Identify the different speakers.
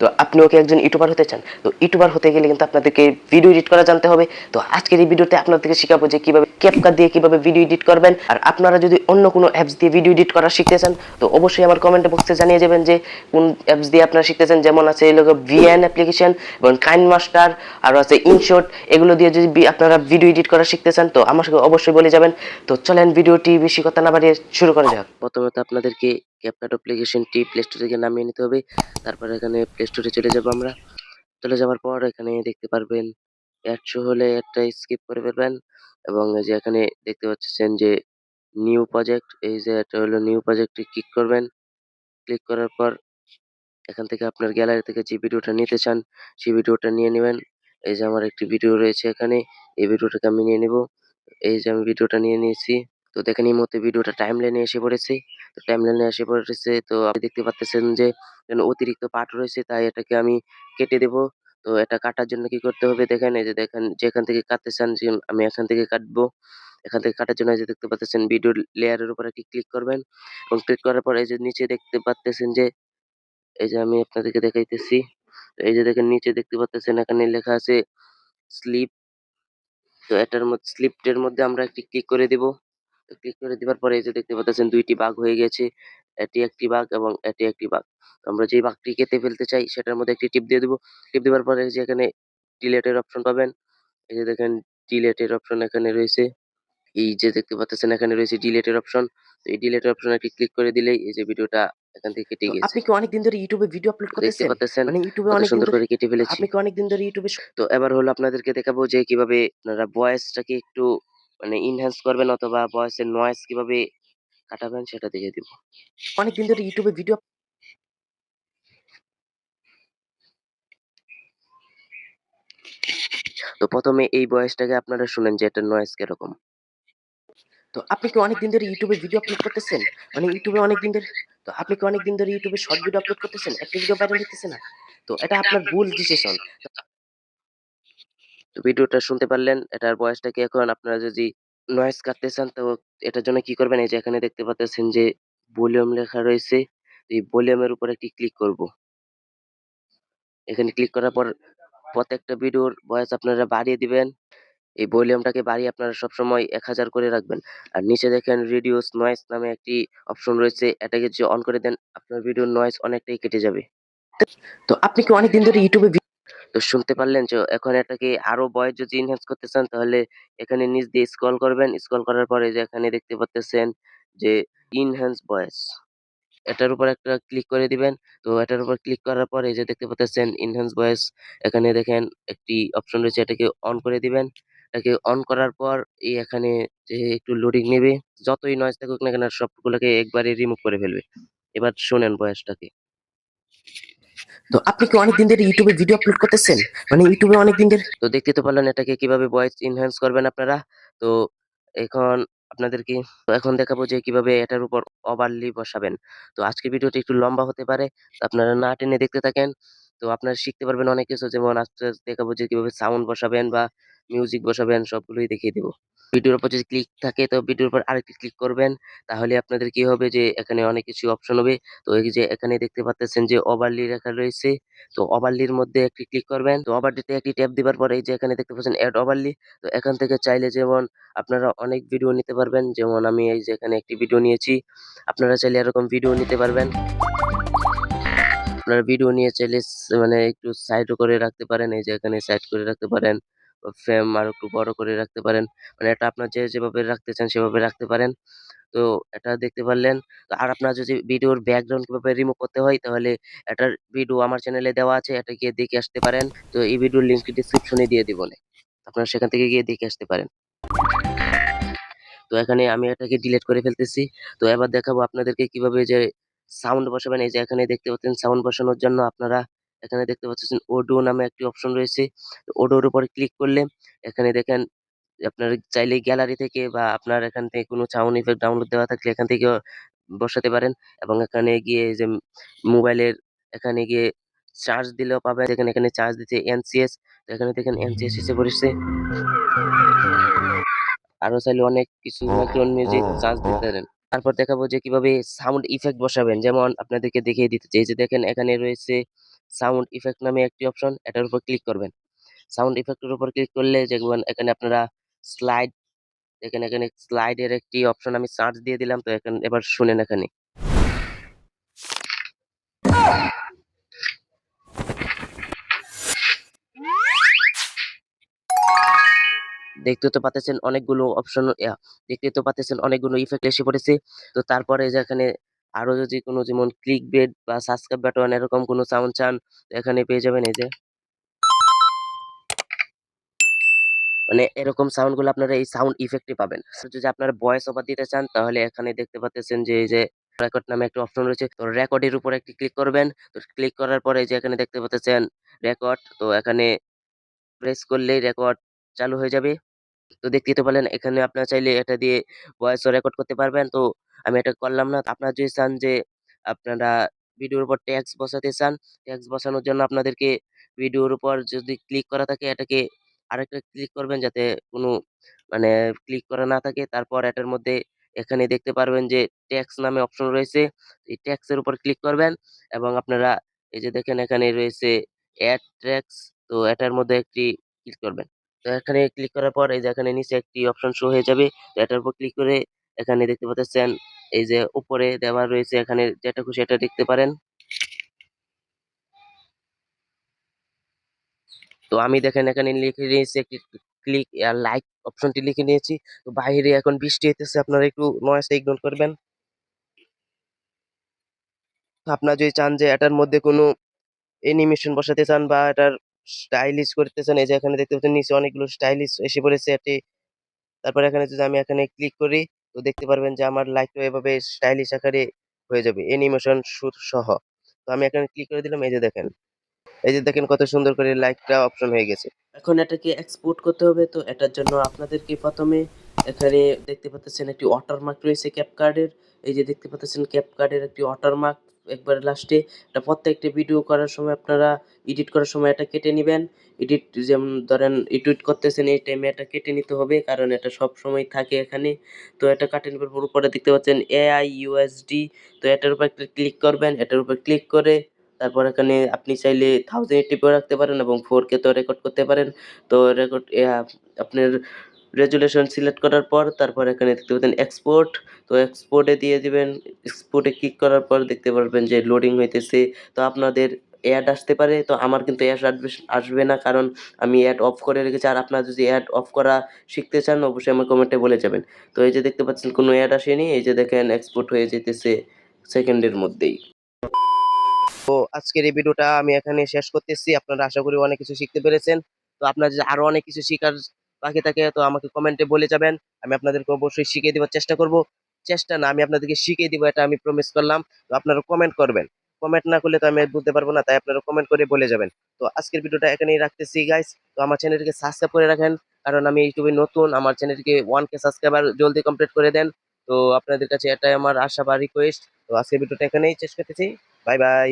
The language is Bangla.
Speaker 1: তো আপনিও কি একজন ইউটিউবার হতে চান? তো ইউটিউবার হতে গেলে কিন্তু আপনাদেরকে ভিডিও এডিট করা জানতে হবে। তো আজকের এই ভিডিওতে আপনাদেরকে শিখাবো যে কিভাবে ক্যাপকাট দিয়ে কিভাবে ভিডিও এডিট করবেন। আর আপনারা যদি অন্য কোনো অ্যাপস দিয়ে ভিডিও এডিট করা শিখতে চান তো অবশ্যই আমার কমেন্ট বক্সে জানিয়ে যাবেন যে কোন অ্যাপস দিয়ে আপনারা শিখতে চান। যেমন আছে এই লোগো ভিএন অ্যাপ্লিকেশন এবং কাইন মাস্টার, আর আছে ইনশট। এগুলো দিয়ে যদি আপনারা ভিডিও এডিট করা শিখতে চান তো আমার সঙ্গে অবশ্যই বলে যাবেন। তো চলেন ভিডিওটি বেশি কথা না বাড়িয়ে শুরু করা যাক। প্রথমে তো আপনাদেরকে ক্যাপকাট অ্যাপ্লিকেশনটি প্লে স্টোর থেকে নামিয়ে নিতে হবে। তারপর এখানে প্লে স্টোরে চলে যাব আমরা। চলে যাওয়ার পর এখানে দেখতে পারবেন অ্যাড শো হলে অ্যাডটা স্কিপ করে ফেলবেন এবং এই যে এখানে দেখতে পাচ্ছেন যে নিউ প্রজেক্ট, এই যে এটা হলো নিউ প্রজেক্টে ক্লিক করবেন। ক্লিক করার পর এখান থেকে আপনার গ্যালারি থেকে যে ভিডিওটা নিতে চান সেই ভিডিওটা নিয়ে নেবেন। এই যে আমার একটি ভিডিও রয়েছে এখানে, এই ভিডিওটাকে আমি নিয়ে নেব। এই যে আমি ভিডিওটা নিয়ে নিয়েছি। তো দেখেন এই মুহূর্তে ভিডিওটা টাইমলাইনে এসে পড়েছে। তো টাইমলাইনে এসে পড়েছে, তো আপনি দেখতে পাচ্ছেন যে এখানে অতিরিক্ত পার্ট রয়েছে, তাই এটাকে আমি কেটে দেব। তো এটা কাটার জন্য কি করতে হবে দেখেন, এই যে দেখেন যেখান থেকে কাটতে চান যে আমি এখান থেকে কাটবো। এখান থেকে কাটার জন্য এই যে দেখতে পাচ্ছেন ভিডিও লেয়ারের উপর একটি ক্লিক করবেন এবং ক্লিক করার পর এই যে নিচে দেখতে পাচ্ছেন যে এই যে আমি আপনাদেরকে দেখাইতেছি। এই যে দেখেন নিচে দেখতে পাচ্ছেন এখানে লেখা আছে স্লিপ। তো এটার মধ্যে স্লিপটের মধ্যে আমরা একটি ক্লিক করে দিব। ক্লিক করে দেওয়ার পরে এই যে দেখতে পাচ্ছেন ২ টি ভাগ হয়ে গেছে। এটি একটি ভাগ এবং এটি একটি ভাগ। তো আমরা যে ভাগটি কেটে ফেলতে চাই সেটার মধ্যে একটি টিপ দিয়ে দিব। টিপ দেওয়ার পরে এই যে এখানে ডিলেট এর অপশন পাবেন। এই যে দেখেন ডিলেট এর অপশন এখানে রয়েছে। এই যে দেখতে পাচ্ছেন এখানে রয়েছে ডিলেট এর অপশন। তো এই ডিলেট এর অপশনে একটি ক্লিক করে দিলেই এই যে ভিডিওটা এখান থেকে কেটে
Speaker 2: তো
Speaker 1: গেছে।
Speaker 2: আপনি কি অনেকদিন ধরে ইউটিউবে ভিডিও আপলোড
Speaker 1: তো দেখতে
Speaker 2: করতেছেন?
Speaker 1: পাচ্ছেন
Speaker 2: মানে ইউটিউবে
Speaker 1: কত
Speaker 2: অনেকদিন
Speaker 1: সুন্দর
Speaker 2: ধরে
Speaker 1: করে কেটে ফেলেছি।
Speaker 2: আপনি কি অনেকদিন ধরে ইউটিউবে
Speaker 1: তো এবার হলো আপনাদেরকে দেখাবো যে কিভাবে আপনারা ভয়েসটাকে একটু মানে ইনহ্যান্স করবেন অথবা ভয়েসের নয়েজ কিভাবে কাটাবেন সেটা দেখিয়ে দিব।
Speaker 2: অনেকদিন ধরে ইউটিউবে ভিডিও
Speaker 1: তো প্রথমে এই ভয়েসটাকে আপনারা শুনেন যে এটার নয়েজ কিরকম।
Speaker 2: তো আপনি কি অনেকদিন ধরে ইউটিউবে ভিডিও আপলোড করতেছেন? মানে ইউটিউবে অনেকদিন ধরে তো আপনি কি অনেকদিন ধরে ইউটিউবে শর্ট ভিডিও আপলোড করতেছেন? একটা ভিডিও ভাইরাল হইতেছে না? তো এটা আপনার ভুল ডিসিশন।
Speaker 1: তো ভিডিওটা শুনতে পারলেন, এটার ভয়েসটাকে এখন আপনারা যদি নয়েজ কাটতে চান তো এটার জন্য কি করবেন, এই যে এখানে দেখতে পাচ্ছেন যে ভলিউম লেখা রয়েছে। এই ভলিউমের উপর একটি ক্লিক করব। এখানে ক্লিক করার পর প্রত্যেকটা ভিডিওর ভয়েস আপনারা বাড়িয়ে দিবেন। এই ভলিউমটাকে বাড়িয়ে আপনারা সবসময় ১০০০ করে রাখবেন। আর নিচে দেখেন রিডিউস নয়েজ নামে একটি অপশন রয়েছে। এটাকে যদি অন করে দেন আপনার ভিডিওর নয়েজ অনেকটাই কেটে যাবে।
Speaker 2: তো আপনি কি অনেকদিন ধরে ইউটিউবে
Speaker 1: তো শুনতে পারলেন যে এখন এটাকে আরো ভয়েস যদি এনহ্যান্স করতে চান তাহলে এখানে নিচ দিয়ে স্ক্রল করবেন। স্ক্রল করার পরে যে এখানে দেখতে পাচ্ছেন যে ইনহ্যান্স ভয়েস। এটার উপর একটা ক্লিক করে দিবেন। তো এটার উপর ক্লিক করার পরে এই যে দেখতে পাচ্ছেন এনহ্যান্স ভয়েস, এখানে দেখেন একটি অপশন রয়েছে, এটাকে অন করে দিবেন। এটাকে অন করার পর এই এখানে যে একটু লোডিং নেবে, যতই নয়েজ থাকুক না কেন সবগুলোকে একবারে রিমুভ করে ফেলবে। এবার শোনেন ভয়েসটাকে।
Speaker 2: তো আপনি কি অনেকদিন ধরে ইউটিউবে ভিডিও আপলোড করতেছেন? মানে ইউটিউবে অনেকদিন ধরে
Speaker 1: তো দেখতে তো পারলেন এটাকে কিভাবে ভয়েস এনহ্যান্স করবেন আপনারা। তো এখন আপনাদেরকে তো এখন দেখাবো যে কিভাবে এটার উপর ওভারলি বসাবেন। তো আজকের ভিডিওটি একটু লম্বা হতে পারে। তো আপনারা না টেনে দেখতে থাকেন। তো আপনারা শিখতে পারবেন অনেক কিছু, যেমন আজকে দেখাবো যে কিভাবে সাউন্ড বসাবেন বা মিউজিক বসাবেন, সবগুলোই দেখিয়ে দিব। ভিডিওর উপর যদি ক্লিক থাকে তো ভিডিওর উপর আরেকটি ক্লিক করবেন। তাহলে আপনাদের কি হবে যে এখানে অনেক কিছু অপশন হবে। তো এই যে এখানে দেখতে পাচ্ছেন যে ওভারলি লেখা রয়েছে। তো ওভারলির মধ্যে একটি ক্লিক করবেন। তো ওভারলিতে একটি ট্যাপ দিবার পরে এই যে এখানে দেখতে পাচ্ছেন এড ওভারলি। তো এখান থেকে চাইলে যেমন আপনারা অনেক ভিডিও নিতে পারবেন। যেমন আমি এই যে এখানে একটি ভিডিও নিয়েছি। আপনারা চাইলে এরকম ভিডিও নিতে পারবেন। আপনারা ভিডিও নিয়ে চাইলে মানে একটু সাইডও করে রাখতে পারেন। এই যে এখানে সাইড করে রাখতে পারেন। ফ্রেম আরো একটু বড় করে রাখতে পারেন। মানে এটা আপনার যেভাবে রাখতে চান সেভাবে রাখতে পারেন। তো এটা দেখতে পারলেন। তো আর আপনার যদি ভিডিওর ব্যাকগ্রাউন্ড কিভাবে রিমুভ করতে হয় তাহলে এটার ভিডিও আমার চ্যানেলে দেওয়া আছে। এটা গিয়ে দেখে আসতে পারেন। তো এই ভিডিওর লিঙ্কটি ডেসক্রিপশনে দিয়ে দিবনে। আপনারা সেখান থেকে গিয়ে দেখে আসতে পারেন। তো এখানে আমি এটাকে ডিলিট করে ফেলতেছি। তো এবার দেখাবো আপনাদেরকে কিভাবে যে সাউন্ড বসাবেন। এই যে এখানে দেখতে পাচ্ছেন সাউন্ড বসানোর জন্য আপনারা এখানে দেখতে পাচ্ছেন অডিও নামে একটি অপশন রয়েছে। তো অডিওর উপর ক্লিক করলে এখানে দেখেন আপনার চাইলে গ্যালারি থেকে বা আপনার এখান থেকে কোনো সাউন্ড ইফেক্ট ডাউনলোড দেওয়া থাকলে এখান থেকেও বসাতে পারেন এবং এখানে গিয়ে এই যে মোবাইলের এখানে গিয়ে চার্জ দিলেও পাবেন। দেখেন এখানে চার্জ দিতে এনসিএস। তো এখানে দেখেন এনসিএস এসে পড়েছে। আরো চাইলে অনেক কিছু ব্যাকগ্রাউন্ড মিউজিক চার্জ দিতে পারেন। তারপর দেখাবো যে কিভাবে সাউন্ড ইফেক্ট বসাবেন। যেমন আপনাদেরকে দেখিয়ে দিতে চাই, যে দেখেন এখানে রয়েছে
Speaker 2: সাউন্ড ইফেক্ট নামে একটি অপশন, এটার উপর ক্লিক করবেন। সাউন্ড ইফেক্টের উপর ক্লিক করলে দেখবেন এখানে আপনারা স্লাইড, এখানে এখানে স্লাইডের একটি অপশন আমি সার্চ দিয়ে দিলাম। তো এখানে এবার শুনেন, এখানে দেখতে তো পাচ্ছেন অনেকগুলো অপশন, দেখতে তো পাচ্ছেন অনেকগুলো ইফেক্ট এসে পড়েছে। তো তারপরে যে এখানে আরো যদি কোনো যেমন ক্লিক বেড বা সাবস্ক্রাইব বাটন এরকম কোনো সাউন্ড চান, তো এখানে পেয়ে যাবেন। এই যে মানে এরকম সাউন্ড গুলো আপনারা এই সাউন্ড ইফেক্টে পাবেন। তো যদি আপনারা ভয়েস ওভার দিতে চান, তাহলে এখানে দেখতে পাচ্ছেন যে এই যে রেকর্ড নামে একটা অপশন রয়েছে। তো রেকর্ডের উপর একটি ক্লিক করবেন। তো ক্লিক করার পরে যে এখানে দেখতে পাচ্ছেন রেকর্ড, তো এখানে প্রেস করলেই রেকর্ড চালু হয়ে যাবে। তো দেখতেই তো পারলেন, এখানে আপনারা চাইলে এটা দিয়ে ভয়েসও রেকর্ড করতে পারবেন। তো আমি এটা করলাম না। আপনারা যদি চান যে আপনারা ভিডিওর উপর ট্যাক্স বসাতে চান, ট্যাক্স বসানোর জন্য আপনাদেরকে ভিডিওর উপর যদি ক্লিক করা থাকে, এটাকে আরেকটা ক্লিক করবেন যাতে কোনো মানে ক্লিক করা না থাকে। তারপর এটার মধ্যে এখানে দেখতে পারবেন যে ট্যাক্স নামে অপশন রয়েছে। এই ট্যাক্স এর উপর ক্লিক করবেন এবং আপনারা এই যে দেখেন এখানে রয়েছে অ্যাড ট্যাক্স, তো এটার মধ্যে একটি ক্লিক করবেন। তো এখানে ক্লিক করার পর এই যে এখানে নিচে একটি অপশন শো হয়ে যাবে। তো এটার উপর ক্লিক করে এখানে দেখতে পাচ্ছেন এই যে উপরে দেওয়া রয়েছে, এখানে যেটা খুশি এটা দেখতে পারেন। তো আমি দেখেন এখানে লিখে নিয়েছি একটি ক্লিক আর লাইক অপশনটি লিখে নিয়েছি। তো বাইরে এখন বৃষ্টি হইতেছে, আপনারা একটু নয়েজটা ইগনোর করবেন। তো আপনারা যদি চান যে এটার মধ্যে কোনো অ্যানিমেশন বসাতে চান বা এটার স্টাইলিশ করতে চান, এই যে এখানে দেখতে পাচ্ছেন নিচে অনেকগুলো স্টাইলিশ এসে পড়েছে এটি। তারপর এখানে যদি আমি এখানে ক্লিক করি, তো দেখতে পারবেন যে আমার লাইকটা এভাবে স্টাইলিশ আকারে হয়ে যাবে অ্যানিমেশন শুট সহ। তো আমি এখানে ক্লিক করে দিলাম, এই যে দেখেন, এই যে দেখেন কত সুন্দর করে লাইকটা অপশন হয়ে গেছে। এখন এটাকে এক্সপোর্ট করতে হবে। তো এটার জন্য আপনাদেরকে প্রথমে এখানে দেখতে পাচ্ছেন একটি ওয়াটারমার্ক রয়েছে ক্যাপকার্ডের। এই যে দেখতে পাচ্ছেন ক্যাপকার্ডের একটি ওয়াটারমার্ক একবারে লাস্টে। এটা প্রত্যেকটা ভিডিও করার সময় আপনারা এডিট করার সময় এটা কেটে নিবেন। এডিট যেমন ধরেন এডিট করতেছেন এই টাইমে এটা কেটে নিতে হবে, কারণ এটা সব সময় থাকে এখানে। তো এটা কাটে নেবার পর উপরে দেখতে পাচ্ছেন এআই ইউএসডি। তো এটার উপর একটা ক্লিক করবেন। এটার উপর ক্লিক করে তারপর এখানে আপনি চাইলে 1080p রাখতে পারেন এবং 4K তো রেকর্ড করতে পারেন। তো রেকর্ড আপনার রেজুলেশন সিলেক্ট করার পর তারপর এখানে দেখতে পাচ্ছেন এক্সপোর্ট। তো এক্সপোর্টে দিয়ে দিবেন। এক্সপোর্টে ক্লিক করার পর দেখতে পারবেন যে লোডিং হইতেছে। তো আপনাদের অ্যাড আসতে পারে। তো আমার কিন্তু অ্যাড আসবে না, কারণ আমি অ্যাড অফ করে রেখেছি। আর আপনারা যদি অ্যাড অফ করা শিখতে চান, অবশ্যই আমার কমেন্টে বলে যাবেন। তো এই যে দেখতে পাচ্ছেন কোনো অ্যাড আসেনি। এই যে দেখেন এক্সপোর্ট হয়ে যেতেছে সেকেন্ডের মধ্যেই। তো আজকের এই ভিডিওটা আমি এখানে শেষ করতেছি। আপনারা আশা করি অনেক কিছু শিখতে পেরেছেন। তো আপনার যদি আরো অনেক কিছু শিখার বাকি থাকে, তো আমাকে কমেন্টে বলে যাবেন। আমি আপনাদেরকে অবশ্যই শিখিয়ে দেওয়ার চেষ্টা করব। চেষ্টা না, আমি আপনাদেরকে শিখিয়ে দিব, এটা আমি প্রমিস করলাম। তো আপনারা কমেন্ট করবেন। কমেন্ট না করলে তো আমি বুঝতে পারবো না, তাই আপনারা কমেন্ট করে বলে যাবেন। তো আজকের ভিডিওটা এখানেই রাখতেছি গাইস। তো আমার চ্যানেলটিকে সাবস্ক্রাইব করে রাখেন, কারণ আমি ইউটিউবে নতুন। আমার চ্যানেলটিকে 1K সাবস্ক্রাইবার জলদি কমপ্লিট করে দেন। তো আপনাদের কাছে এটাই আমার আশা বা রিকোয়েস্ট। তো আজকের ভিডিওটা এখানেই শেষ করতেছি। Bye bye.